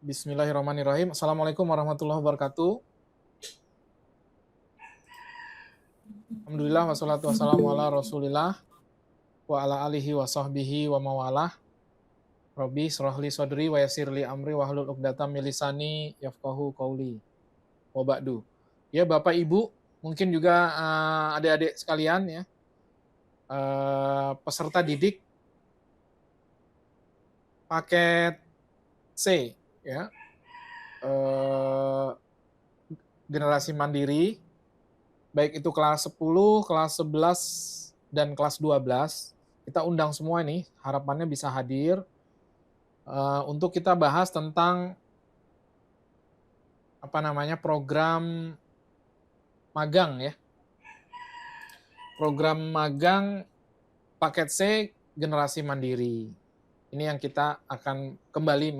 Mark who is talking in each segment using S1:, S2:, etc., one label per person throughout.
S1: Bismillahirrahmanirrahim. Assalamualaikum warahmatullahi wabarakatuh. Alhamdulillah wassalatu wassalamu ala Rasulillah wa ala alihi wa sahbihi wa mawalah. Rabbi shrahli sadri wa yassirli amri wa hlul 'uqdatam min lisani yafqahu qauli. Wa ba'du. Ya Bapak Ibu, mungkin juga adik-adik sekalian ya, peserta didik paket C ya, eh, generasi mandiri, baik itu kelas 10, kelas 11, dan kelas 12, kita undang semua nih, harapannya bisa hadir untuk kita bahas tentang program magang ya. Program magang paket C generasi mandiri. Ini yang kita akan kembali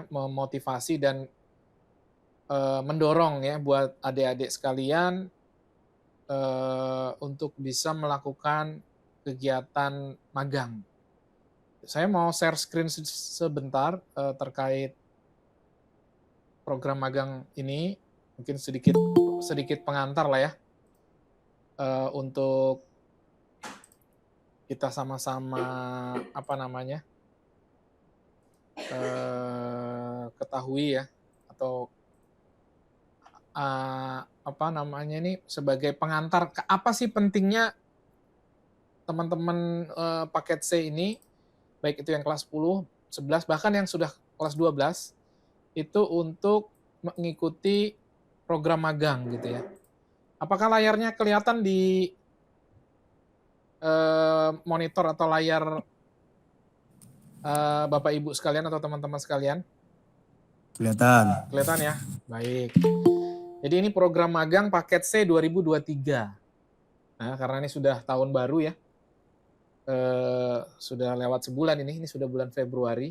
S1: memotivasi dan mendorong ya buat adik-adik sekalian untuk bisa melakukan kegiatan magang. Saya mau share screen sebentar terkait program magang ini, mungkin sedikit pengantar lah ya, untuk kita sama-sama ketahui ya, atau ini sebagai pengantar apa sih pentingnya teman-teman paket C ini, baik itu yang kelas 10, 11, bahkan yang sudah kelas 12, itu untuk mengikuti program magang gitu ya. Apakah layarnya kelihatan di monitor atau layar Bapak Ibu sekalian atau teman-teman sekalian?
S2: Kelihatan.
S1: Kelihatan ya? Baik. Jadi ini program magang paket C 2023. Nah, karena ini sudah tahun baru ya, sudah lewat sebulan ini sudah bulan Februari.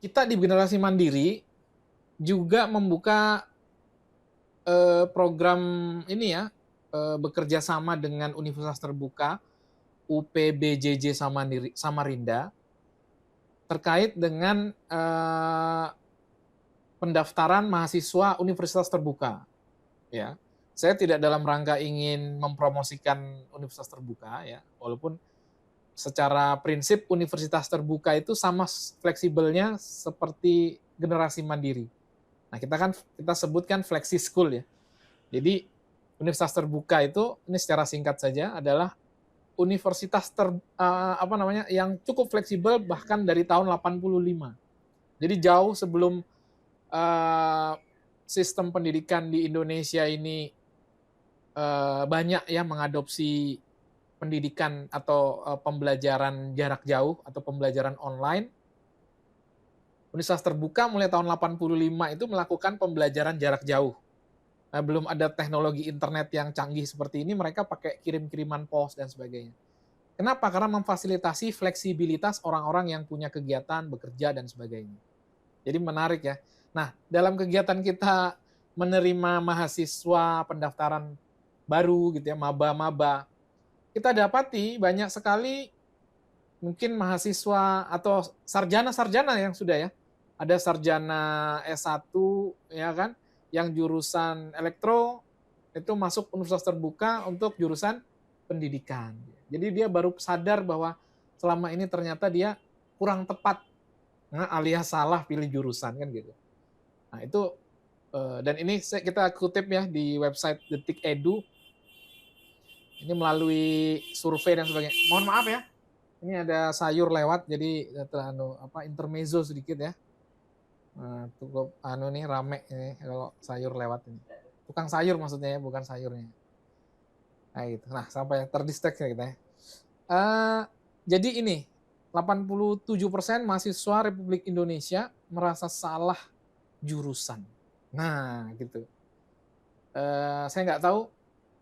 S1: Kita di Generasi Mandiri juga membuka program ini ya, bekerja sama dengan Universitas Terbuka UPBJJ Samarinda terkait dengan pendaftaran mahasiswa Universitas Terbuka. Ya, saya tidak dalam rangka ingin mempromosikan Universitas Terbuka ya, walaupun secara prinsip Universitas Terbuka itu sama fleksibelnya seperti Generasi Mandiri. Nah, kita sebutkan flexi school ya. Jadi Universitas Terbuka itu, ini secara singkat saja, adalah universitas yang cukup fleksibel bahkan dari tahun 85. Jadi jauh sebelum sistem pendidikan di Indonesia ini banyak ya mengadopsi pendidikan atau pembelajaran jarak jauh atau pembelajaran online. Universitas Terbuka mulai tahun 85 itu melakukan pembelajaran jarak jauh. Nah, belum ada teknologi internet yang canggih seperti ini, mereka pakai kirim-kiriman pos dan sebagainya. Kenapa? Karena memfasilitasi fleksibilitas orang-orang yang punya kegiatan, bekerja, dan sebagainya. Jadi menarik ya. Nah, dalam kegiatan kita menerima mahasiswa pendaftaran baru gitu ya, maba-maba, kita dapati banyak sekali mungkin mahasiswa atau sarjana-sarjana yang sudah ya, ada sarjana S1 ya kan, yang jurusan elektro itu masuk Universitas Terbuka untuk jurusan pendidikan. Jadi dia baru sadar bahwa selama ini ternyata dia kurang tepat, alias salah pilih jurusan kan gitu. Nah itu, dan ini kita kutip ya di website Detik Edu, ini melalui survei dan sebagainya. Mohon maaf ya, ini ada sayur lewat, jadi intermezzo sedikit ya. Nah, cukup nih rame ini kalau sayur lewat ini. Tukang sayur maksudnya ya, bukan sayurnya. Nah gitu. Nah, sampai terdistract ya kita ya. Jadi ini 87% mahasiswa Republik Indonesia merasa salah jurusan. Nah, gitu. Saya nggak tahu,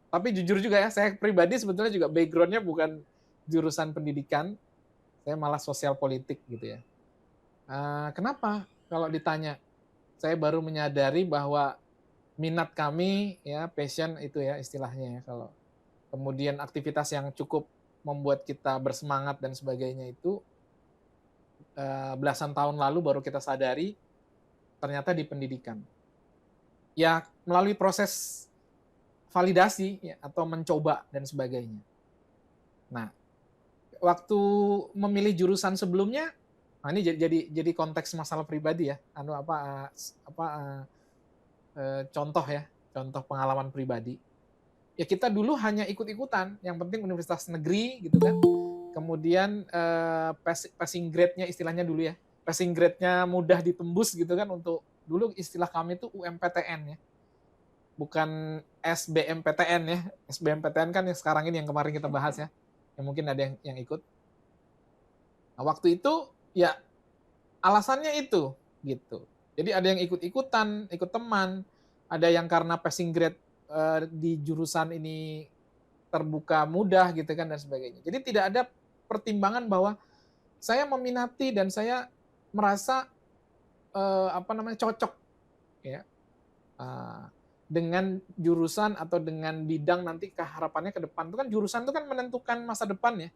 S1: tapi jujur juga ya, saya pribadi sebetulnya juga background-nya bukan jurusan pendidikan, saya malah sosial politik gitu ya. Kenapa? Kalau ditanya, saya baru menyadari bahwa minat kami ya, passion itu ya istilahnya ya, kalau kemudian aktivitas yang cukup membuat kita bersemangat dan sebagainya itu belasan tahun lalu baru kita sadari ternyata di pendidikan. Ya melalui proses validasi ya, atau mencoba dan sebagainya. Nah, waktu memilih jurusan sebelumnya, nah ini jadi konteks masalah pribadi ya, contoh ya, contoh pengalaman pribadi. Ya kita dulu hanya ikut-ikutan, yang penting universitas negeri gitu kan. Kemudian passing grade-nya istilahnya dulu ya, passing grade-nya mudah ditembus gitu kan, untuk dulu istilah kami itu UMPTN ya, bukan SBMPTN ya. SBMPTN kan yang sekarang ini yang kemarin kita bahas ya, yang mungkin ada yang ikut. Nah, waktu itu ya alasannya itu gitu. Jadi ada yang ikut-ikutan, ikut teman, ada yang karena passing grade di jurusan ini terbuka mudah gitu kan dan sebagainya. Jadi tidak ada pertimbangan bahwa saya meminati dan saya merasa cocok ya dengan jurusan atau dengan bidang nanti harapannya ke depan. Itu kan jurusan itu kan menentukan masa depan ya.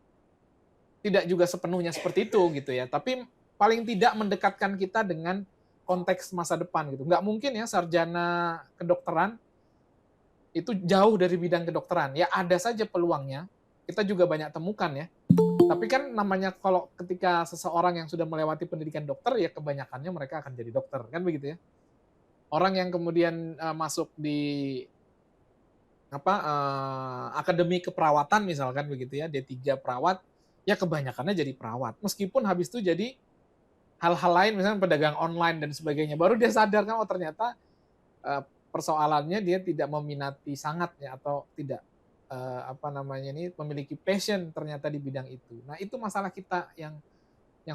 S1: Tidak juga sepenuhnya seperti itu gitu ya, tapi paling tidak mendekatkan kita dengan konteks masa depan gitu. Nggak mungkin ya sarjana kedokteran itu jauh dari bidang kedokteran. Ya ada saja peluangnya, kita juga banyak temukan ya. Tapi kan namanya kalau ketika seseorang yang sudah melewati pendidikan dokter, ya kebanyakannya mereka akan jadi dokter, kan begitu ya. Orang yang kemudian masuk di akademi keperawatan misalkan begitu ya, D3 perawat, ya kebanyakannya jadi perawat. Meskipun habis itu jadi hal-hal lain, misalnya pedagang online dan sebagainya. Baru dia sadar kan, oh ternyata persoalannya dia tidak meminati sangat ya, atau tidak memiliki passion ternyata di bidang itu. Nah itu masalah kita yang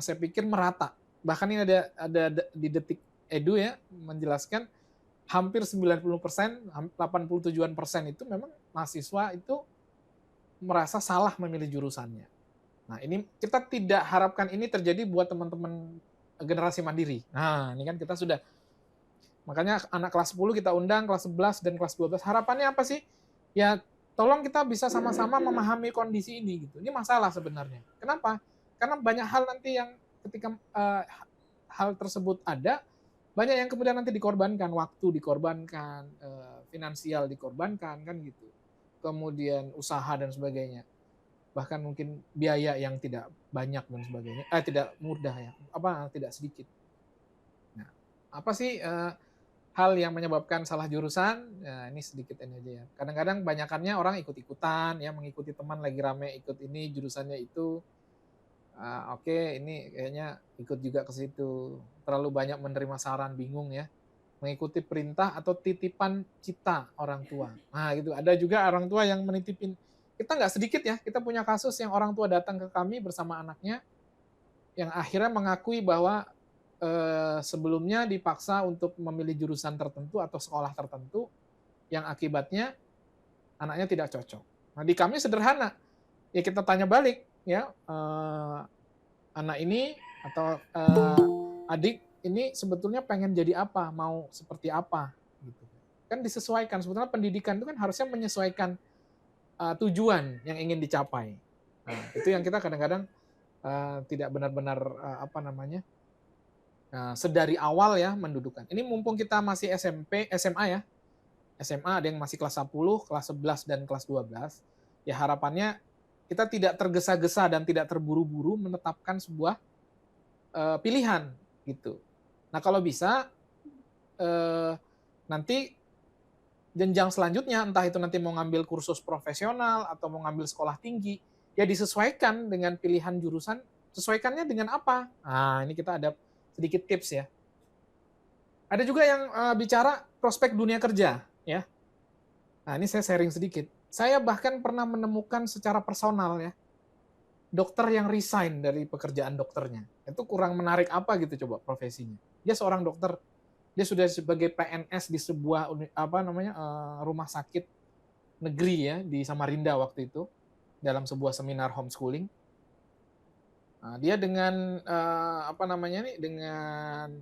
S1: saya pikir merata. Bahkan ini ada di Detik Edu ya menjelaskan hampir 90%, 87% itu memang mahasiswa itu merasa salah memilih jurusannya. Nah, ini kita tidak harapkan ini terjadi buat teman-teman generasi mandiri. Nah, ini kan kita sudah, makanya anak kelas 10 kita undang, kelas 11 dan kelas 12. Harapannya apa sih? Ya, tolong kita bisa sama-sama memahami kondisi ini gitu. Ini masalah sebenarnya. Kenapa? Karena banyak hal nanti yang ketika hal tersebut ada, banyak yang kemudian nanti dikorbankan, waktu dikorbankan, finansial dikorbankan kan gitu. Kemudian usaha dan sebagainya. Bahkan mungkin biaya yang tidak banyak dan sebagainya, tidak mudah ya, tidak sedikit. Nah, apa sih hal yang menyebabkan salah jurusan? Nah, ini sedikit ini aja ya. Kadang-kadang banyakannya orang ikut-ikutan ya, mengikuti teman lagi rame ikut ini jurusannya itu. Oke, ini kayaknya ikut juga ke situ. Terlalu banyak menerima saran, bingung ya. Mengikuti perintah atau titipan cita orang tua. Nah, gitu. Ada juga orang tua yang menitipin. Kita nggak sedikit ya, kita punya kasus yang orang tua datang ke kami bersama anaknya, yang akhirnya mengakui bahwa sebelumnya dipaksa untuk memilih jurusan tertentu atau sekolah tertentu, yang akibatnya anaknya tidak cocok. Nah, di kami sederhana. Ya kita tanya balik, ya anak ini atau adik ini sebetulnya pengen jadi apa, mau seperti apa gitu. Kan disesuaikan, sebetulnya pendidikan itu kan harusnya menyesuaikan tujuan yang ingin dicapai. Nah, itu yang kita kadang-kadang tidak benar-benar sedari awal ya mendudukan. Ini mumpung kita masih SMP, SMA ya. SMA ada yang masih kelas 10, kelas 11 dan kelas 12. Ya harapannya kita tidak tergesa-gesa dan tidak terburu-buru menetapkan sebuah pilihan gitu. Nah kalau bisa nanti jenjang selanjutnya, entah itu nanti mau ngambil kursus profesional atau mau ngambil sekolah tinggi, ya disesuaikan dengan pilihan jurusan, sesuaikannya dengan apa? Nah ini kita ada sedikit tips ya. Ada juga yang bicara prospek dunia kerja ya. Nah ini saya sharing sedikit. Saya bahkan pernah menemukan secara personal ya, dokter yang resign dari pekerjaan dokternya. Itu kurang menarik apa gitu coba profesinya. Dia seorang dokter, dia sudah sebagai PNS di sebuah rumah sakit negeri ya di Samarinda waktu itu, dalam sebuah seminar homeschooling. Nah, dia dengan dengan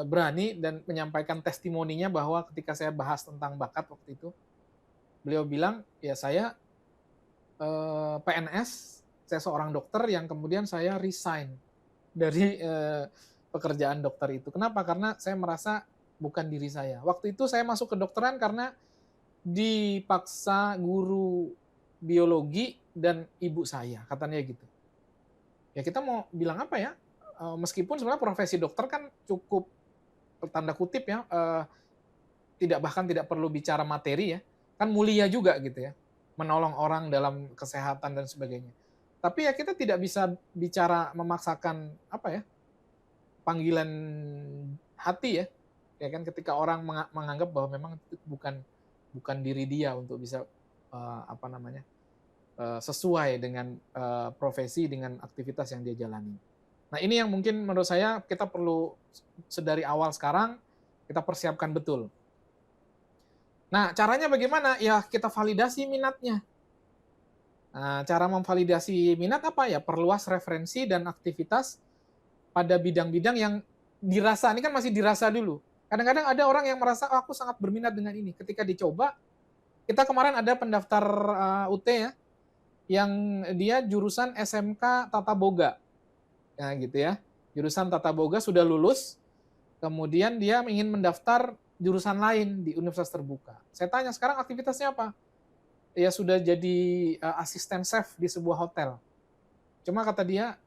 S1: berani dan menyampaikan testimoninya bahwa ketika saya bahas tentang bakat waktu itu, beliau bilang, ya saya PNS, saya seorang dokter yang kemudian saya resign dari pekerjaan dokter itu. Kenapa? Karena saya merasa bukan diri saya. Waktu itu saya masuk kedokteran karena dipaksa guru biologi dan ibu saya, katanya gitu. Ya kita mau bilang apa ya? Meskipun sebenarnya profesi dokter kan cukup tanda kutip ya, bahkan tidak perlu bicara materi ya, kan mulia juga gitu ya, menolong orang dalam kesehatan dan sebagainya. Tapi ya kita tidak bisa bicara memaksakan apa ya, panggilan hati ya, ya kan ketika orang menganggap bahwa memang itu bukan diri dia untuk bisa apa namanya sesuai dengan profesi dengan aktivitas yang dia jalani. Nah ini yang mungkin menurut saya kita perlu sedari awal sekarang kita persiapkan betul. Nah caranya bagaimana? Ya kita validasi minatnya. Nah, cara memvalidasi minat apa ya? Perluas referensi dan aktivitas pada bidang-bidang yang dirasa, ini kan masih dirasa dulu. Kadang-kadang ada orang yang merasa, oh, aku sangat berminat dengan ini. Ketika dicoba, kita kemarin ada pendaftar UT ya, yang dia jurusan SMK Tata Boga. Nah, gitu ya. Jurusan Tata Boga sudah lulus, kemudian dia ingin mendaftar jurusan lain di universitas terbuka. Saya tanya, sekarang aktivitasnya apa? Ya sudah jadi asisten chef di sebuah hotel. Cuma kata dia,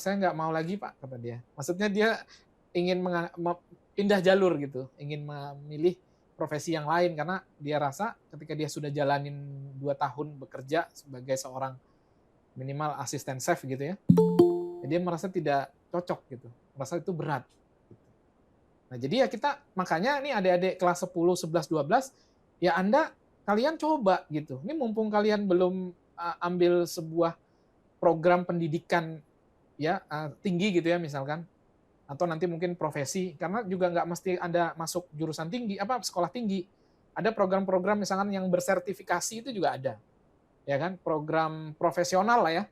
S1: saya nggak mau lagi Pak, kata dia. Maksudnya dia ingin pindah jalur gitu, ingin memilih profesi yang lain karena dia rasa ketika dia sudah jalanin 2 tahun bekerja sebagai seorang minimal asisten chef gitu ya, dia merasa tidak cocok gitu, merasa itu berat. Nah jadi ya kita, makanya nih adik-adik kelas 10, 11, 12, ya kalian coba gitu. Ini mumpung kalian belum ambil sebuah program pendidikan ya tinggi gitu ya misalkan, atau nanti mungkin profesi, karena juga nggak mesti Anda masuk jurusan tinggi, sekolah tinggi. Ada program-program misalkan yang bersertifikasi itu juga ada. Ya kan, program profesional lah ya,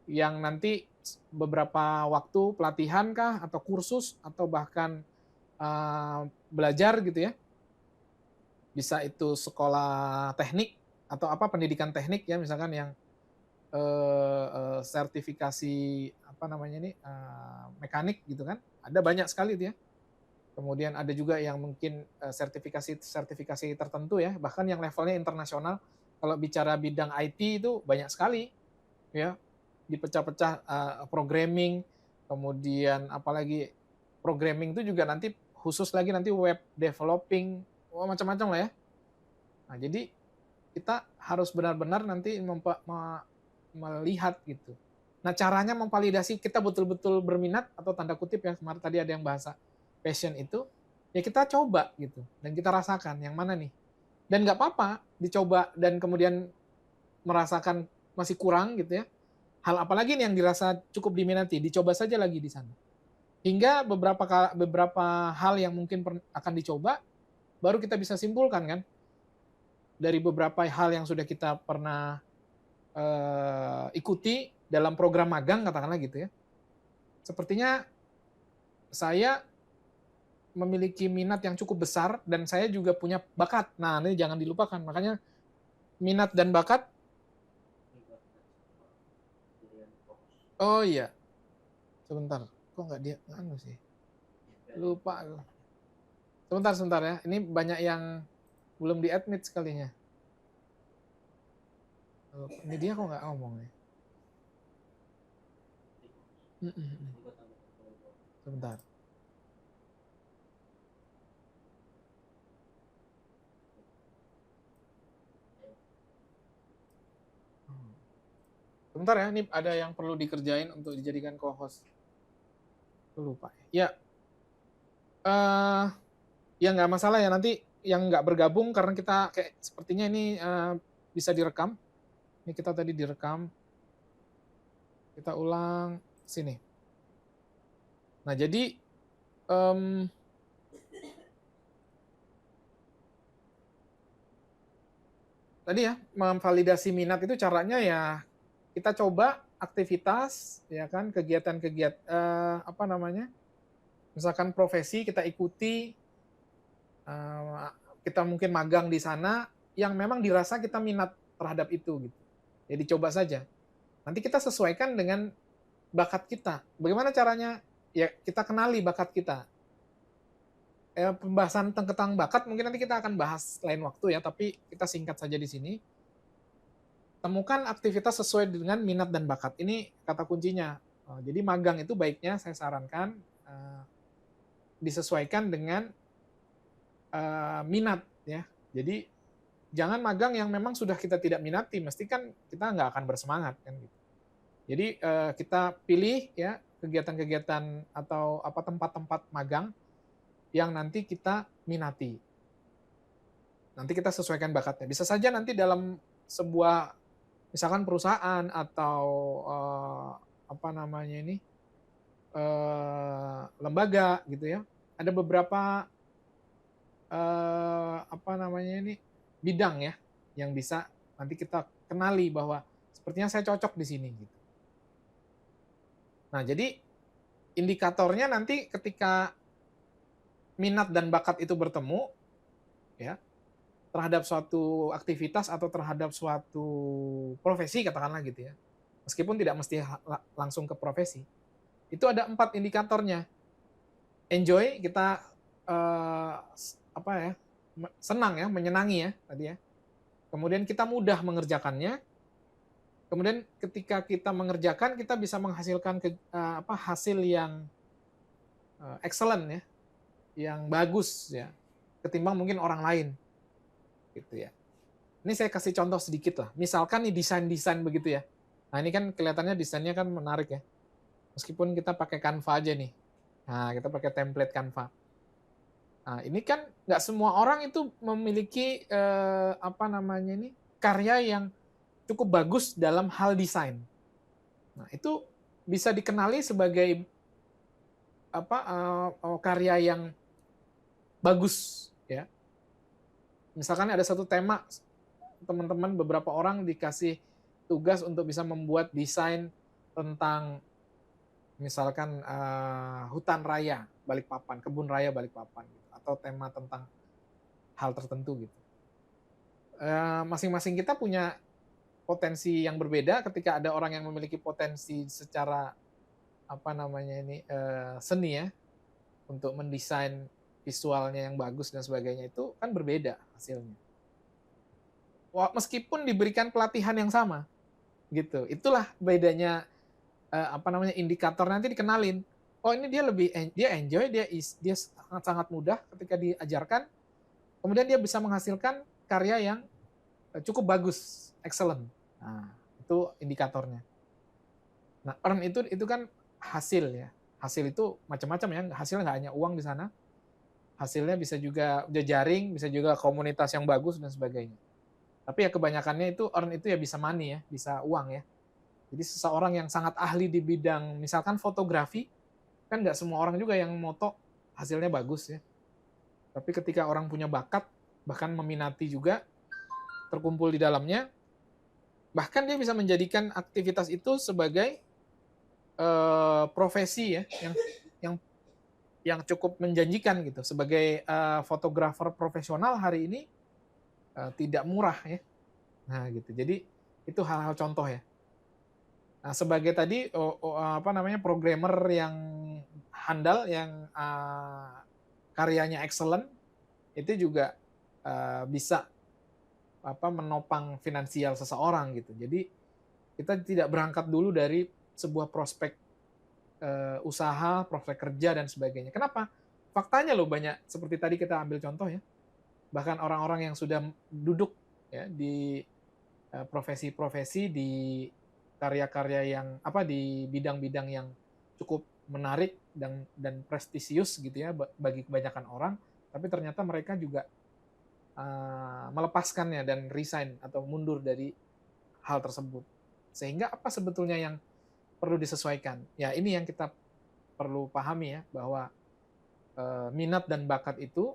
S1: yang nanti beberapa waktu pelatihan kah, atau kursus, atau bahkan belajar gitu ya. Bisa itu sekolah teknik, atau pendidikan teknik ya, misalkan yang sertifikasi mekanik gitu kan, ada banyak sekali itu ya. Kemudian ada juga yang mungkin sertifikasi tertentu ya, bahkan yang levelnya internasional. Kalau bicara bidang IT itu banyak sekali ya, dipecah-pecah, programming, kemudian apalagi programming itu juga nanti khusus lagi nanti web developing, macam-macam lah ya. Nah jadi kita harus benar-benar nanti melihat gitu. Nah caranya memvalidasi kita betul-betul berminat atau tanda kutip ya, kemarin tadi ada yang bahasa passion itu, ya kita coba gitu dan kita rasakan yang mana nih. Dan nggak apa-apa dicoba dan kemudian merasakan masih kurang gitu ya. Hal apalagi nih yang dirasa cukup diminati, dicoba saja lagi di sana. Hingga beberapa hal yang mungkin akan dicoba, baru kita bisa simpulkan kan dari beberapa hal yang sudah kita pernah ikuti dalam program magang katakanlah gitu ya. Sepertinya saya memiliki minat yang cukup besar dan saya juga punya bakat. Nah, ini jangan dilupakan. Makanya minat dan bakat. Oh iya. Sebentar. Kok nggak dia sih? Lupa. Sebentar ya. Ini banyak yang belum di-admit sekalinya. Ini dia kok nggak ngomong ya? Sebentar. Sebentar ya, ini ada yang perlu dikerjain untuk dijadikan co-host. Lupa. Ya, ya nggak masalah ya, nanti yang nggak bergabung karena kita kayak sepertinya ini bisa direkam. Ini kita tadi direkam. Kita ulang sini. Nah jadi tadi ya memvalidasi minat itu caranya ya kita coba aktivitas ya kan, kegiatan-kegiatan misalkan profesi kita ikuti, kita mungkin magang di sana yang memang dirasa kita minat terhadap itu gitu. Jadi coba saja. Nanti kita sesuaikan dengan bakat kita. Bagaimana caranya? Ya kita kenali bakat kita. Pembahasan tentang bakat mungkin nanti kita akan bahas lain waktu ya, tapi kita singkat saja di sini. Temukan aktivitas sesuai dengan minat dan bakat. Ini kata kuncinya. Jadi magang itu baiknya saya sarankan disesuaikan dengan minat ya. Jadi jangan magang yang memang sudah kita tidak minati, mesti kan kita nggak akan bersemangat kan gitu. Jadi kita pilih ya kegiatan-kegiatan atau apa tempat-tempat magang yang nanti kita minati. Nanti kita sesuaikan bakatnya. Bisa saja nanti dalam sebuah misalkan perusahaan atau apa namanya ini lembaga gitu ya. Ada beberapa apa namanya ini bidang ya yang bisa nanti kita kenali bahwa sepertinya saya cocok di sini gitu. Nah, jadi indikatornya nanti ketika minat dan bakat itu bertemu ya terhadap suatu aktivitas atau terhadap suatu profesi katakanlah gitu ya. Meskipun tidak mesti langsung ke profesi. Itu ada 4 indikatornya. Enjoy, kita apa ya? Senang ya, menyenangi ya tadi ya. Kemudian kita mudah mengerjakannya. Kemudian ketika kita mengerjakan kita bisa menghasilkan hasil yang excellent ya, yang bagus ya, ketimbang mungkin orang lain. Gitu ya. Ini saya kasih contoh sedikit lah. Misalkan nih desain-desain begitu ya. Nah, ini kan kelihatannya desainnya kan menarik ya. Meskipun kita pakai Canva aja nih. Nah, kita pakai template Canva. Nah, ini kan nggak semua orang itu memiliki apa namanya ini karya yang cukup bagus dalam hal desain. Nah, itu bisa dikenali sebagai apa karya yang bagus ya. Misalkan ada satu tema, teman-teman beberapa orang dikasih tugas untuk bisa membuat desain tentang misalkan hutan raya Balikpapan, kebun raya Balikpapan, gitu, atau tema tentang hal tertentu gitu. Masing-masing kita punya potensi yang berbeda. Ketika ada orang yang memiliki potensi secara apa namanya ini seni ya, untuk mendesain visualnya yang bagus dan sebagainya, itu kan berbeda hasilnya. Meskipun diberikan pelatihan yang sama, gitu. Itulah bedanya apa namanya indikator nanti dikenalin. Oh ini dia enjoy, dia sangat mudah ketika diajarkan. Kemudian dia bisa menghasilkan karya yang cukup bagus, excellent. Nah, itu indikatornya. Nah, earn itu kan hasil ya. Hasil itu macam-macam ya. Hasil nggak hanya uang di sana. Hasilnya bisa juga jejaring, bisa juga komunitas yang bagus dan sebagainya. Tapi ya kebanyakannya itu earn itu ya bisa money ya, bisa uang ya. Jadi seseorang yang sangat ahli di bidang misalkan fotografi, kan nggak semua orang juga yang moto hasilnya bagus ya. Tapi ketika orang punya bakat, bahkan meminati juga, terkumpul di dalamnya, bahkan dia bisa menjadikan aktivitas itu sebagai profesi ya, yang yang cukup menjanjikan gitu. Sebagai fotografer profesional hari ini tidak murah ya. Nah gitu. Jadi itu hal-hal contoh ya. Nah, sebagai tadi apa namanya programmer yang handal, yang karyanya excellent, itu juga bisa apa menopang finansial seseorang gitu. Jadi kita tidak berangkat dulu dari sebuah prospek usaha, prospek kerja dan sebagainya. Kenapa? Faktanya loh banyak seperti tadi kita ambil contoh ya. Bahkan orang-orang yang sudah duduk ya di profesi-profesi, di karya-karya yang apa di bidang-bidang yang cukup menarik dan prestisius gitu ya bagi kebanyakan orang, tapi ternyata mereka juga melepaskannya dan resign atau mundur dari hal tersebut. Sehingga apa sebetulnya yang perlu disesuaikan? Ya ini yang kita perlu pahami ya, bahwa minat dan bakat itu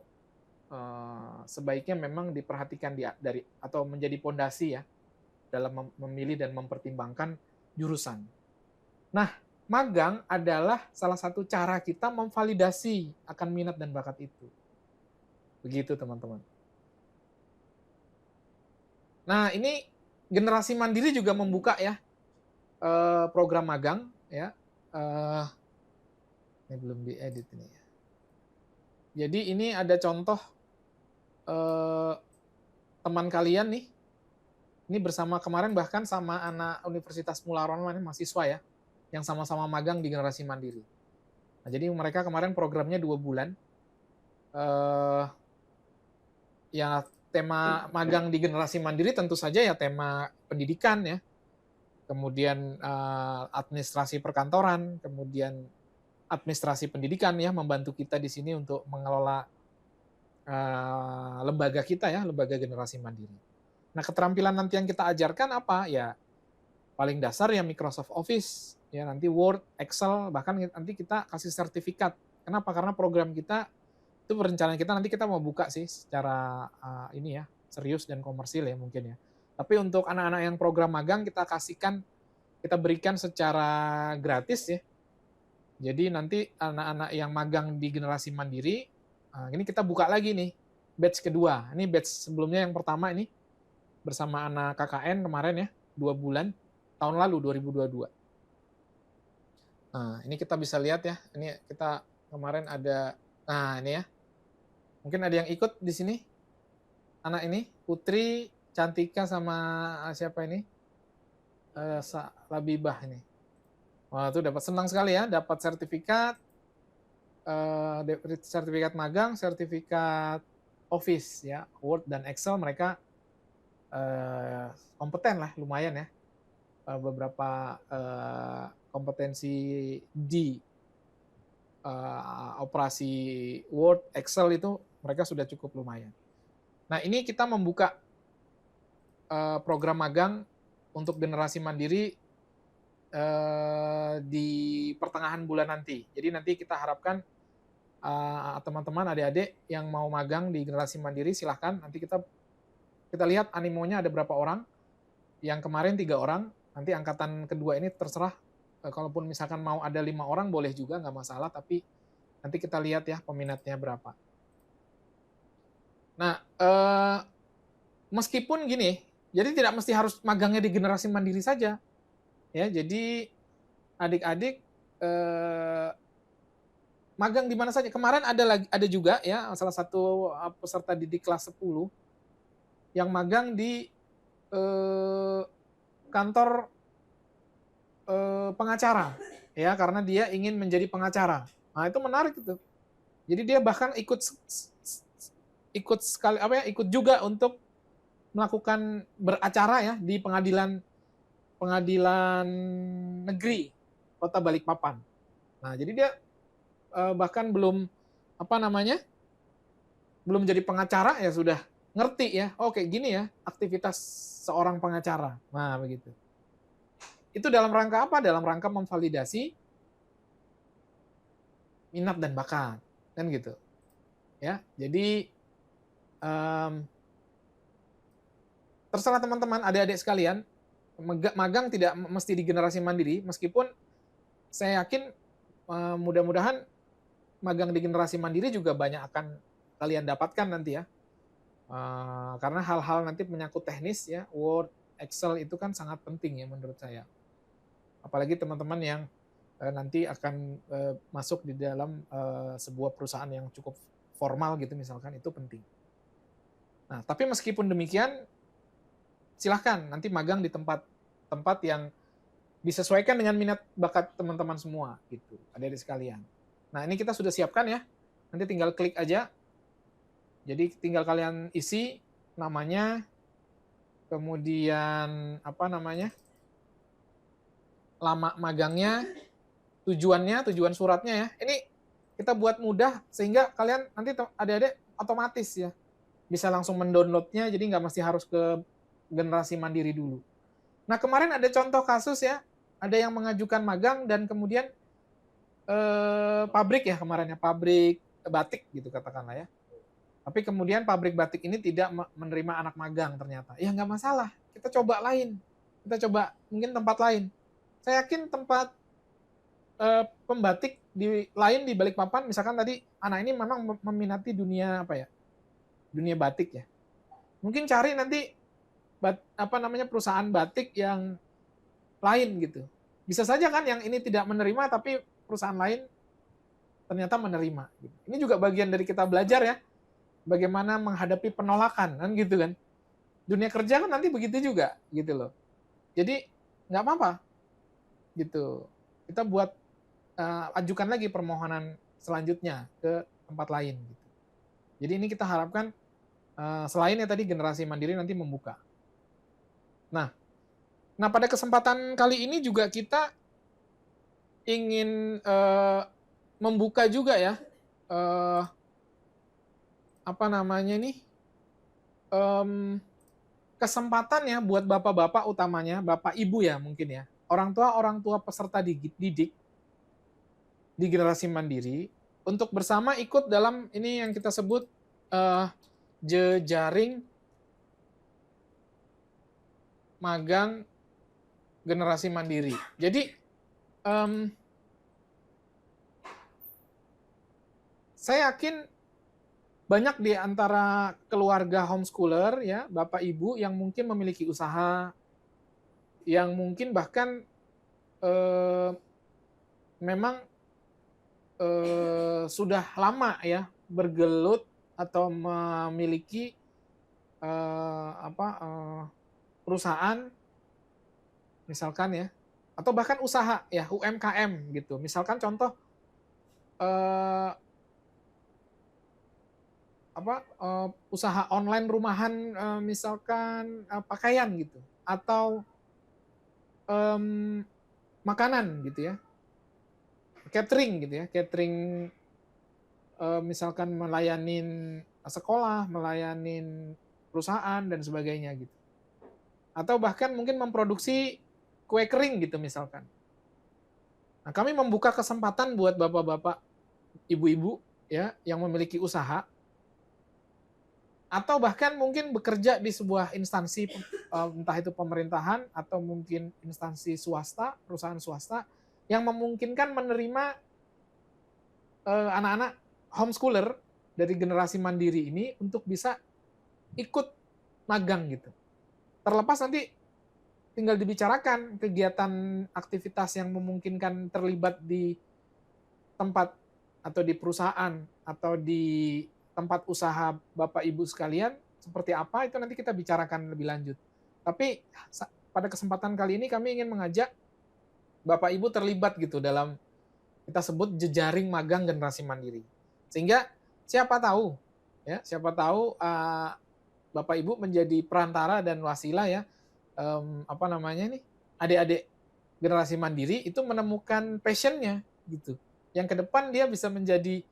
S1: sebaiknya memang diperhatikan dari atau menjadi pondasi ya dalam memilih dan mempertimbangkan jurusan. Nah, magang adalah salah satu cara kita memvalidasi akan minat dan bakat itu. Begitu teman-teman. Nah, ini Generasi Mandiri juga membuka ya program magang ya. Ini belum diedit ini ya. Jadi ini ada contoh teman kalian nih. Ini bersama kemarin bahkan sama anak Universitas Mula Roman mahasiswa ya, yang sama-sama magang di Generasi Mandiri. Nah, jadi mereka kemarin programnya 2 bulan. Ya tema magang di Generasi Mandiri tentu saja ya tema pendidikan ya, kemudian administrasi perkantoran, kemudian administrasi pendidikan ya, membantu kita di sini untuk mengelola lembaga kita ya, lembaga Generasi Mandiri. Nah, keterampilan nanti yang kita ajarkan apa? Ya, paling dasar ya Microsoft Office, ya nanti Word, Excel, bahkan nanti kita kasih sertifikat. Kenapa? Karena program kita, itu perencanaan kita nanti kita mau buka sih secara ini ya, serius dan komersil ya mungkin ya. Tapi untuk anak-anak yang program magang kita kasihkan, kita berikan secara gratis ya. Jadi nanti anak-anak yang magang di Generasi Mandiri, ini kita buka lagi nih, batch kedua. Ini batch sebelumnya yang pertama ini, bersama anak KKN kemarin ya, 2 bulan, tahun lalu 2022. Nah, ini kita bisa lihat ya, ini kita kemarin ada, nah ini ya, mungkin ada yang ikut di sini, anak ini, Putri, Cantika sama siapa ini, Labibah ini. Wah, itu dapat senang sekali ya, dapat sertifikat magang, sertifikat Office ya, Word dan Excel mereka kompeten lah, lumayan ya. Beberapa kompetensi di operasi Word, Excel itu mereka sudah cukup lumayan. Nah, ini kita membuka program magang untuk Generasi Mandiri di pertengahan bulan nanti. Jadi nanti kita harapkan teman-teman adik-adik yang mau magang di Generasi Mandiri silahkan, nanti kita lihat animonya ada berapa orang. Yang kemarin 3 orang, nanti angkatan kedua ini terserah, kalaupun misalkan mau ada 5 orang boleh juga, nggak masalah, tapi nanti kita lihat ya peminatnya berapa. Nah, meskipun gini, jadi tidak mesti harus magangnya di Generasi Mandiri saja. Ya, jadi adik-adik magang di mana saja. Kemarin ada juga ya salah satu peserta didik kelas 10 yang magang di kantor pengacara ya, karena dia ingin menjadi pengacara. Nah, itu menarik itu. Jadi dia bahkan ikut juga untuk melakukan beracara ya di pengadilan negeri Kota Balikpapan. Nah, jadi dia bahkan belum belum jadi pengacara ya sudah ngerti ya, oh kayak gini ya aktivitas seorang pengacara. Nah, begitu. Itu dalam rangka apa? Dalam rangka memvalidasi minat dan bakat, kan gitu. Ya, jadi terserah teman-teman, adik-adik sekalian, magang tidak mesti di Generasi Mandiri, meskipun saya yakin mudah-mudahan magang di Generasi Mandiri juga banyak akan kalian dapatkan nanti ya. Karena hal-hal nanti menyangkut teknis ya, Word, Excel itu kan sangat penting ya menurut saya. Apalagi teman-teman yang nanti akan masuk di dalam sebuah perusahaan yang cukup formal gitu misalkan, itu penting. Nah, tapi meskipun demikian, silahkan nanti magang di tempat yang disesuaikan dengan minat bakat teman-teman semua gitu, adik-adik sekalian. Nah, ini kita sudah siapkan ya. Nanti tinggal klik aja. Jadi tinggal kalian isi namanya, kemudian lama magangnya, tujuan suratnya ya. Ini kita buat mudah sehingga kalian nanti adik-adik otomatis ya bisa langsung mendownloadnya, jadi nggak mesti harus ke Generasi Mandiri dulu. Nah, kemarin ada contoh kasus ya, ada yang mengajukan magang dan kemudian pabrik ya kemarin ya, pabrik batik gitu katakanlah ya. Tapi kemudian pabrik batik ini tidak menerima anak magang ternyata. Ya nggak masalah, kita coba lain. Kita coba mungkin tempat lain. Saya yakin tempat pembatik lain di Balikpapan, misalkan tadi anak ini memang meminati dunia dunia batik ya. Mungkin cari nanti perusahaan batik yang lain gitu. Bisa saja kan yang ini tidak menerima tapi perusahaan lain ternyata menerima. Gitu. Ini juga bagian dari kita belajar ya, bagaimana menghadapi penolakan kan gitu kan. Dunia kerja kan nanti begitu juga gitu loh. Jadi nggak apa-apa gitu. Kita buat ajukan lagi permohonan selanjutnya ke tempat lain. Gitu. Jadi ini kita harapkan selain ya tadi generasi mandiri nanti membuka. Nah pada kesempatan kali ini juga kita ingin membuka juga ya kesempatan ya buat bapak-bapak utamanya, bapak ibu ya mungkin ya, orang tua peserta didik di generasi mandiri untuk bersama ikut dalam ini yang kita sebut jejaring magang generasi mandiri. Jadi saya yakin banyak di antara keluarga homeschooler ya, Bapak Ibu yang mungkin memiliki usaha, yang mungkin bahkan memang sudah lama ya bergelut atau memiliki perusahaan misalkan ya, atau bahkan usaha ya UMKM gitu. Misalkan contoh usaha online rumahan misalkan pakaian gitu atau makanan gitu ya, catering gitu ya, catering misalkan melayanin sekolah, melayanin perusahaan dan sebagainya gitu, atau bahkan mungkin memproduksi kue kering gitu misalkan. Nah, kami membuka kesempatan buat bapak-bapak, ibu-ibu ya yang memiliki usaha atau bahkan mungkin bekerja di sebuah instansi entah itu pemerintahan atau mungkin instansi swasta, perusahaan swasta yang memungkinkan menerima anak-anak homeschooler dari generasi mandiri ini untuk bisa ikut magang gitu. Terlepas nanti tinggal dibicarakan kegiatan aktivitas yang memungkinkan terlibat di tempat atau di perusahaan atau di tempat usaha Bapak Ibu sekalian seperti apa itu nanti kita bicarakan lebih lanjut. Tapi pada kesempatan kali ini kami ingin mengajak Bapak Ibu terlibat gitu dalam kita sebut jejaring magang generasi mandiri. Sehingga siapa tahu Bapak Ibu menjadi perantara dan wasilah ya adik-adik generasi mandiri itu menemukan passionnya gitu. Yang ke depan dia bisa menjadi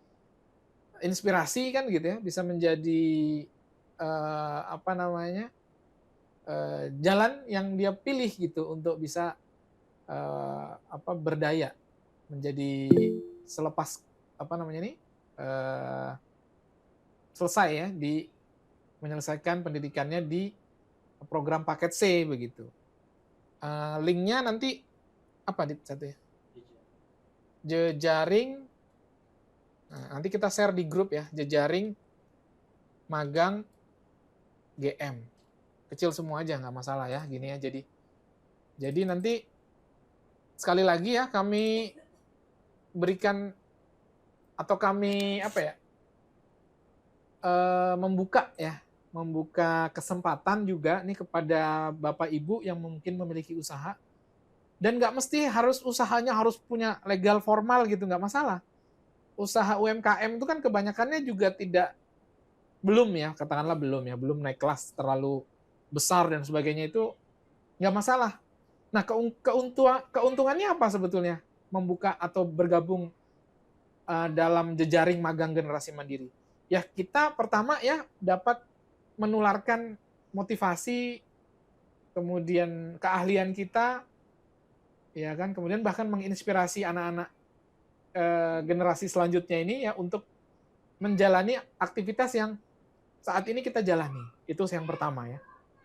S1: inspirasi kan gitu ya, bisa menjadi jalan yang dia pilih gitu untuk bisa berdaya menjadi selepas selesai ya di menyelesaikan pendidikannya di program paket C begitu. Linknya nanti apa di satu ya? Jejaring. Nah, nanti kita share di grup ya, jejaring magang GM. Kecil semua aja nggak masalah ya, gini ya. Jadi nanti sekali lagi ya kami berikan atau kami membuka kesempatan juga nih kepada Bapak Ibu yang mungkin memiliki usaha dan nggak mesti usahanya harus punya legal formal gitu, nggak masalah. Usaha UMKM itu kan kebanyakannya juga belum belum naik kelas terlalu besar dan sebagainya, itu nggak masalah. Nah, keuntungannya apa sebetulnya membuka atau bergabung dalam jejaring magang generasi mandiri? Ya kita pertama ya dapat menularkan motivasi, kemudian keahlian kita, ya kan, kemudian bahkan menginspirasi anak-anak generasi selanjutnya ini ya untuk menjalani aktivitas yang saat ini kita jalani. Itu yang pertama ya.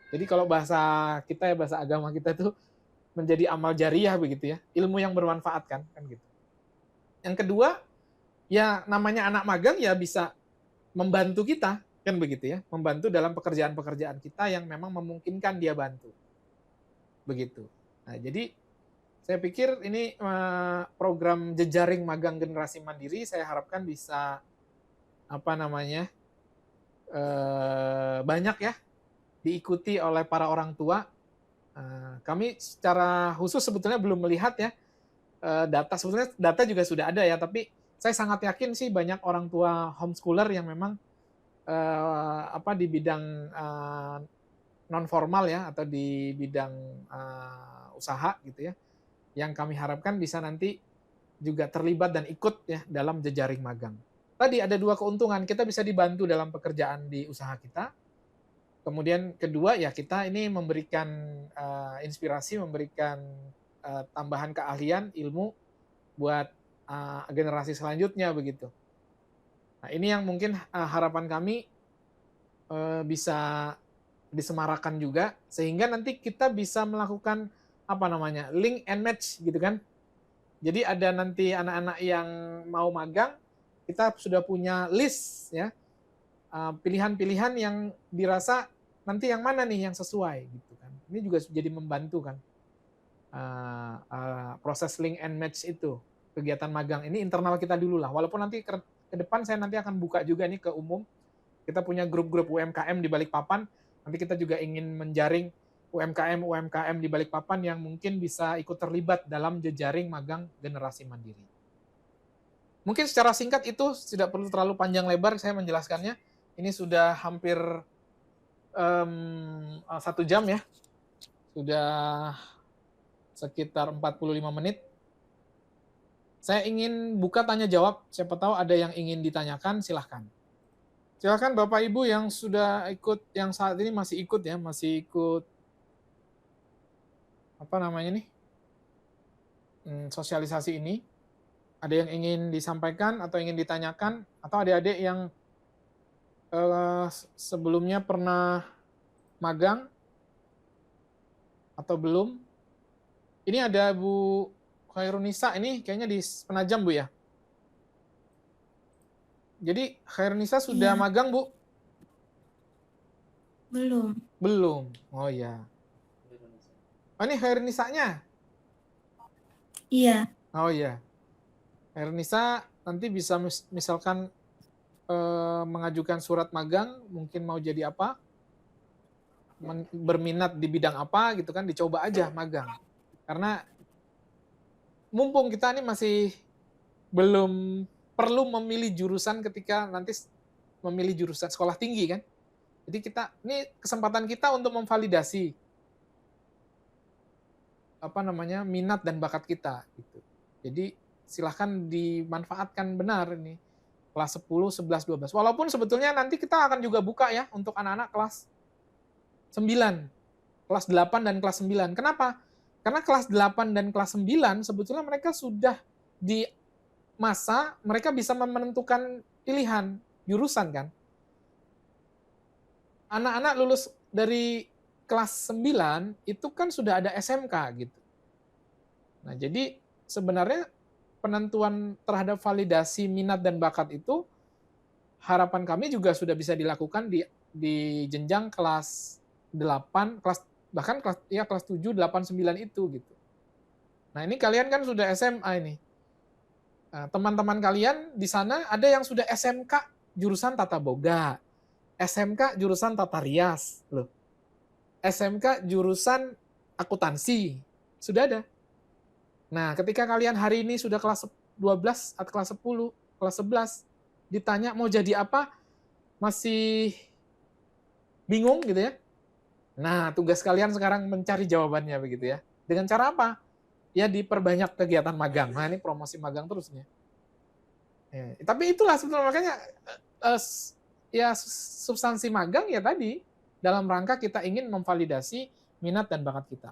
S1: Jadi kalau bahasa agama kita itu menjadi amal jariah begitu ya, ilmu yang bermanfaat kan gitu. Yang kedua, ya namanya anak magang ya bisa membantu kita Kan begitu ya, membantu dalam pekerjaan-pekerjaan kita yang memang memungkinkan dia bantu. Begitu. Nah, jadi saya pikir ini program jejaring magang generasi mandiri saya harapkan bisa apa namanya banyak ya diikuti oleh para orang tua. Kami secara khusus sebetulnya belum melihat ya data, sebetulnya data juga sudah ada ya, tapi saya sangat yakin sih banyak orang tua homeschooler yang memang di bidang non formal ya atau di bidang usaha gitu ya, yang kami harapkan bisa nanti juga terlibat dan ikut ya dalam jejaring magang. Tadi ada dua keuntungan, kita bisa dibantu dalam pekerjaan di usaha kita. Kemudian kedua ya kita ini memberikan inspirasi, memberikan tambahan keahlian, ilmu buat generasi selanjutnya begitu. Nah, ini yang mungkin harapan kami bisa disemarakan juga sehingga nanti kita bisa melakukan link and match gitu kan. Jadi ada nanti anak-anak yang mau magang, kita sudah punya list ya pilihan-pilihan yang dirasa nanti yang mana nih yang sesuai gitu kan. Ini juga jadi membantu kan proses link and match itu. Kegiatan magang ini internal kita dulu lah. Walaupun nanti ke depan saya nanti akan buka juga nih ke umum. Kita punya grup-grup UMKM di Balikpapan. Nanti kita juga ingin menjaring UMKM di Balikpapan yang mungkin bisa ikut terlibat dalam jejaring magang generasi mandiri. Mungkin secara singkat itu tidak perlu terlalu panjang lebar saya menjelaskannya. Ini sudah hampir 1 jam ya. Sudah sekitar 45 menit. Saya ingin buka tanya jawab. Siapa tahu ada yang ingin ditanyakan, silahkan. Silahkan Bapak Ibu yang sudah ikut, yang saat ini masih ikut ya, masih ikut sosialisasi ini. Ada yang ingin disampaikan atau ingin ditanyakan, atau adik-adik yang sebelumnya pernah magang atau belum. Ini ada Bu Khairunisa, ini kayaknya di Penajam Bu ya. Jadi Khairunisa sudah magang Bu?
S3: Belum.
S1: Belum. Oh ya. Oh ini Khairunisanya?
S3: Iya.
S1: Oh iya. Khairunisa nanti bisa misalkan mengajukan surat magang, mungkin mau jadi apa? Berminat di bidang apa gitu kan, dicoba aja magang. Karena mumpung kita ini masih belum perlu memilih jurusan ketika nanti memilih jurusan sekolah tinggi kan. Jadi ini kesempatan kita untuk memvalidasi minat dan bakat kita gitu. Jadi silahkan dimanfaatkan benar ini kelas 10, 11, 12. Walaupun sebetulnya nanti kita akan juga buka ya untuk anak-anak kelas 9, kelas 8 dan kelas 9. Kenapa? Karena kelas 8 dan kelas 9 sebetulnya mereka sudah di masa mereka bisa menentukan pilihan jurusan kan. Anak-anak lulus dari kelas 9 itu kan sudah ada SMK gitu. Nah, jadi sebenarnya penentuan terhadap validasi minat dan bakat itu harapan kami juga sudah bisa dilakukan di jenjang kelas 8, bahkan kelas 7, 8, 9 itu gitu. Nah, ini kalian kan sudah SMA ini. Nah, teman-teman kalian di sana ada yang sudah SMK jurusan Tata Boga, SMK jurusan Tata Rias, loh. SMK jurusan akuntansi, sudah ada. Nah, ketika kalian hari ini sudah kelas 12 atau kelas 10, kelas 11, ditanya mau jadi apa, masih bingung gitu ya. Nah, tugas kalian sekarang mencari jawabannya begitu ya. Dengan cara apa? Ya diperbanyak kegiatan magang. Nah, ini promosi magang terus nih. Ya, tapi itulah sebetulnya makanya substansi magang ya tadi dalam rangka kita ingin memvalidasi minat dan bakat kita.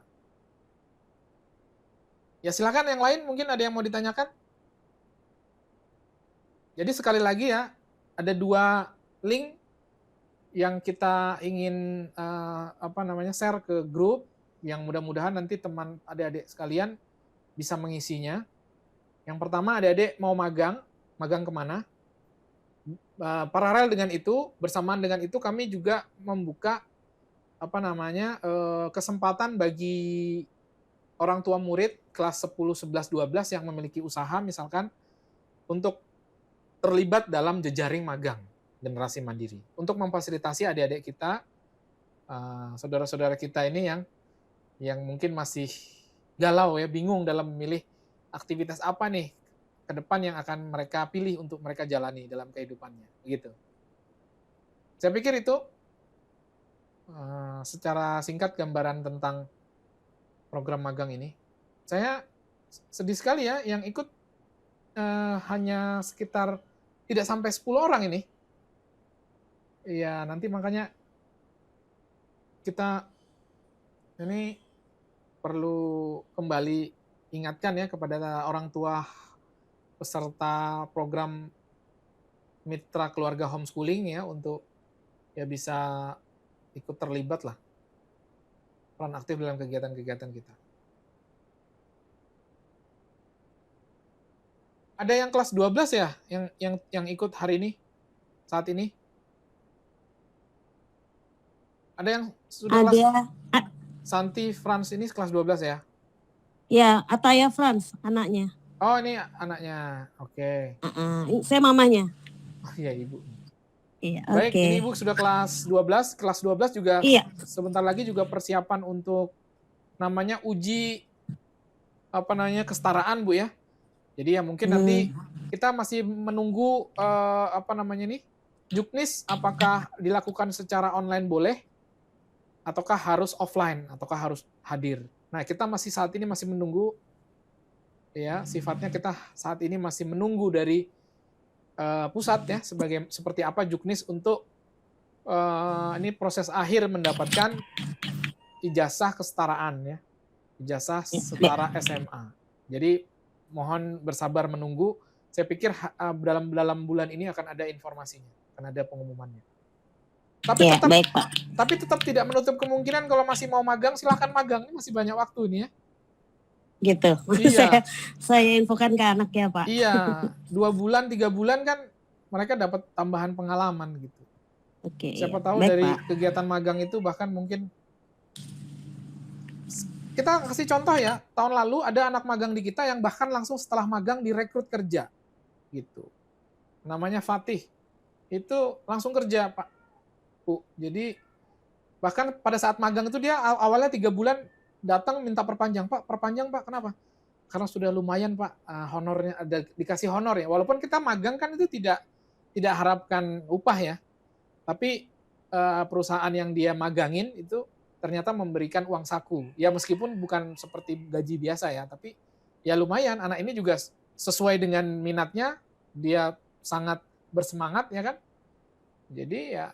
S1: Ya silakan yang lain mungkin ada yang mau ditanyakan. Jadi sekali lagi ya, ada 2 link yang kita ingin share ke grup yang mudah-mudahan nanti teman adik-adik sekalian bisa mengisinya. Yang pertama adik-adik mau magang kemana? Paralel dengan itu, bersamaan dengan itu kami juga membuka kesempatan bagi orang tua murid kelas 10, 11, 12 yang memiliki usaha misalkan untuk terlibat dalam jejaring magang generasi mandiri. Untuk memfasilitasi adik-adik kita, saudara-saudara kita ini yang mungkin masih galau ya, bingung dalam memilih aktivitas apa nih ke depan yang akan mereka pilih untuk mereka jalani dalam kehidupannya, begitu. Saya pikir itu secara singkat gambaran tentang program magang ini. Saya sedih sekali ya yang ikut hanya sekitar tidak sampai 10 orang ini. Iya, nanti makanya kita ini perlu kembali ingatkan ya kepada orang tua peserta program mitra keluarga homeschooling ya untuk ya bisa ikut terlibat lah, peran aktif dalam kegiatan-kegiatan kita. Ada yang kelas 12 ya yang ikut hari ini, saat ini? Ada yang sudah kelas
S3: Ada.
S1: Santi Frans ini kelas 12 ya?
S3: Ya, Ataya Frans anaknya.
S1: Oh, ini anaknya. Oke.
S3: Saya mamanya.
S1: Oh iya, Ibu.
S3: Iya,
S1: Baik,
S3: oke.
S1: ini Ibu sudah kelas 12. Kelas 12 juga
S3: Iya.
S1: sebentar lagi juga persiapan untuk namanya uji kesetaraan, Bu ya. Jadi ya mungkin nanti kita masih menunggu Juknis apakah dilakukan secara online boleh ataukah harus offline ataukah harus hadir. Nah, kita saat ini masih menunggu ya, sifatnya kita saat ini masih menunggu dari pusat ya seperti apa Juknis untuk ini proses akhir mendapatkan ijazah kesetaraan ya. Ijazah setara SMA. Jadi mohon bersabar menunggu. Saya pikir dalam bulan ini akan ada informasinya, akan ada pengumumannya. Tapi
S3: ya, baik, Pak.
S1: Tapi tetap tidak menutup kemungkinan kalau masih mau magang silahkan magang. Ini masih banyak waktu ini ya.
S3: Gitu.
S1: Iya.
S3: saya infokan ke anak ya, Pak.
S1: Iya, 2 bulan, 3 bulan kan mereka dapat tambahan pengalaman gitu.
S3: Oke.
S1: Siapa tahu
S3: baik,
S1: dari
S3: Pak.
S1: kegiatan magang itu bahkan mungkin kita kasih contoh ya, tahun lalu ada anak magang di kita yang bahkan langsung setelah magang direkrut kerja gitu. Namanya Fatih. Itu langsung kerja, Pak. Bu. Jadi bahkan pada saat magang itu dia awalnya 3 bulan datang minta perpanjang, Pak, perpanjang Pak, kenapa? Karena sudah lumayan Pak, honornya ada dikasih honor ya. Walaupun kita magang kan itu tidak harapkan upah ya. Tapi perusahaan yang dia magangin itu ternyata memberikan uang saku. Ya meskipun bukan seperti gaji biasa ya, tapi ya lumayan. Anak ini juga sesuai dengan minatnya, dia sangat bersemangat ya kan. Jadi ya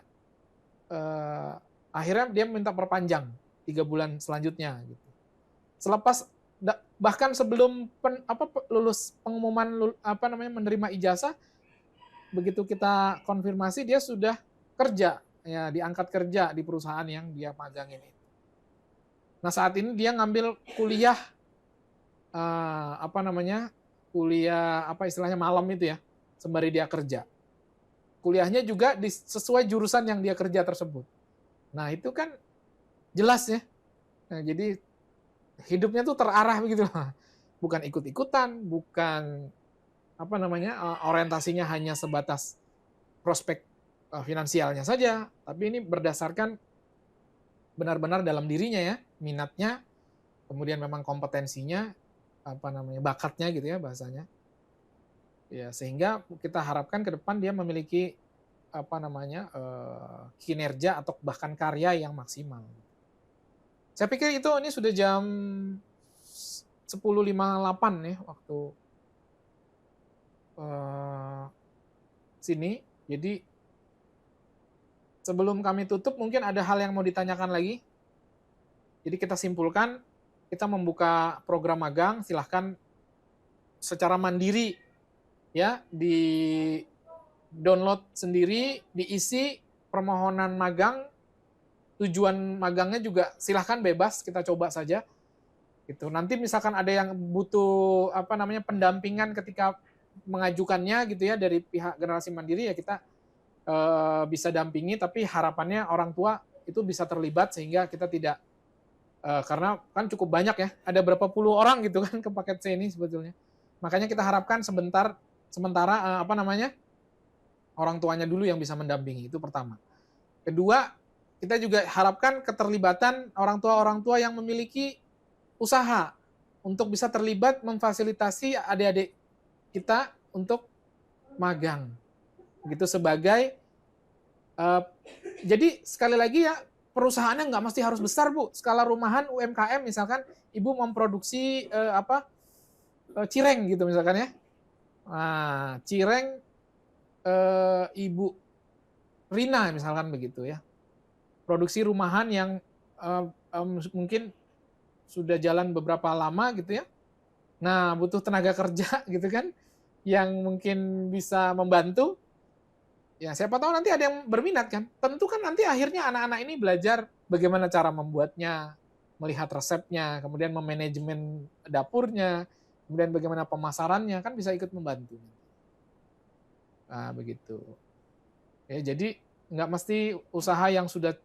S1: akhirnya dia minta perpanjang 3 bulan selanjutnya gitu. Selepas bahkan sebelum lulus pengumuman menerima ijazah, begitu kita konfirmasi dia sudah kerja ya, diangkat kerja di perusahaan yang dia magang ini. Nah, saat ini dia ngambil kuliah kuliah istilahnya malam itu ya, sembari dia kerja. Kuliahnya juga sesuai jurusan yang dia kerja tersebut. Nah, itu kan jelas ya. Nah, jadi hidupnya tuh terarah begitu. Bukan ikut-ikutan, bukan orientasinya hanya sebatas prospek finansialnya saja, tapi ini berdasarkan benar-benar dalam dirinya ya, minatnya, kemudian memang kompetensinya, bakatnya gitu ya bahasanya. Ya, sehingga kita harapkan ke depan dia memiliki kinerja atau bahkan karya yang maksimal. Saya pikir ini sudah jam 10.58 ya waktu sini. Jadi sebelum kami tutup mungkin ada hal yang mau ditanyakan lagi. Jadi kita simpulkan, kita membuka program magang, silahkan secara mandiri ya, di download sendiri, diisi permohonan magang, tujuan magangnya juga silahkan bebas, kita coba saja. Gitu. Nanti misalkan ada yang butuh pendampingan ketika mengajukannya gitu ya dari pihak generasi mandiri ya kita bisa dampingi, tapi harapannya orang tua itu bisa terlibat sehingga kita tidak karena kan cukup banyak ya, ada berapa puluh orang gitu kan ke paket C ini sebetulnya. Makanya kita harapkan sementara orang tuanya dulu yang bisa mendampingi, itu pertama. Kedua, kita juga harapkan keterlibatan orang tua yang memiliki usaha untuk bisa terlibat memfasilitasi adik-adik kita untuk magang. Gitu sebagai jadi sekali lagi ya, perusahaannya nggak mesti harus besar, Bu. Skala rumahan UMKM misalkan ibu memproduksi cireng gitu misalkan ya. Nah, cireng Ibu Rina misalkan begitu ya. Produksi rumahan yang mungkin sudah jalan beberapa lama gitu ya. Nah, butuh tenaga kerja gitu kan yang mungkin bisa membantu. Ya, siapa tahu nanti ada yang berminat kan. Tentu kan nanti akhirnya anak-anak ini belajar bagaimana cara membuatnya, melihat resepnya, kemudian memanajemen dapurnya, kemudian bagaimana pemasarannya, kan bisa ikut membantu. Nah, begitu. Ya, jadi nggak mesti usaha yang sudah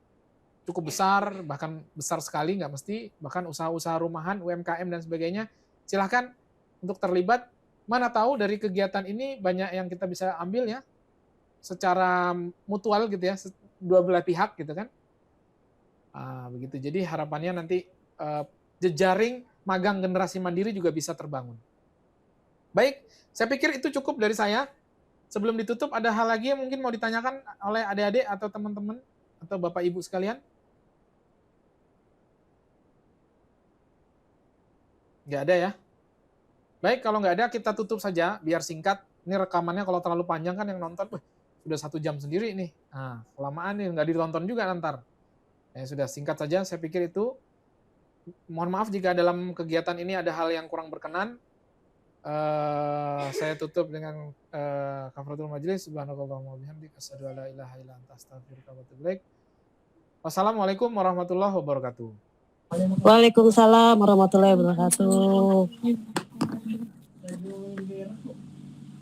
S1: cukup besar, bahkan besar sekali nggak mesti, bahkan usaha-usaha rumahan, UMKM dan sebagainya, silahkan untuk terlibat. Mana tahu dari kegiatan ini banyak yang kita bisa ambil ya, secara mutual gitu ya, dua belah pihak gitu kan. Begitu. Jadi harapannya nanti jejaring magang generasi mandiri juga bisa terbangun. Baik, saya pikir itu cukup dari saya. Sebelum ditutup, ada hal lagi yang mungkin mau ditanyakan oleh adik-adik atau teman-teman atau Bapak Ibu sekalian? Nggak ada ya? Baik, kalau nggak ada kita tutup saja, biar singkat. Ini rekamannya kalau terlalu panjang kan yang nonton, sudah 1 jam sendiri nih. Nah, kelamaan nih, nggak ditonton juga nanti. Ya sudah, singkat saja, saya pikir itu. Mohon maaf jika dalam kegiatan ini ada hal yang kurang berkenan. Saya tutup dengan kafaratul majelis. Subhanakallahumma wa bihamdika asyhadu an la ilaha illa anta astaghfiruka wa atubu ilaik. Wassalamualaikum warahmatullahi wabarakatuh.
S3: Waalaikumsalam warahmatullahi wabarakatuh.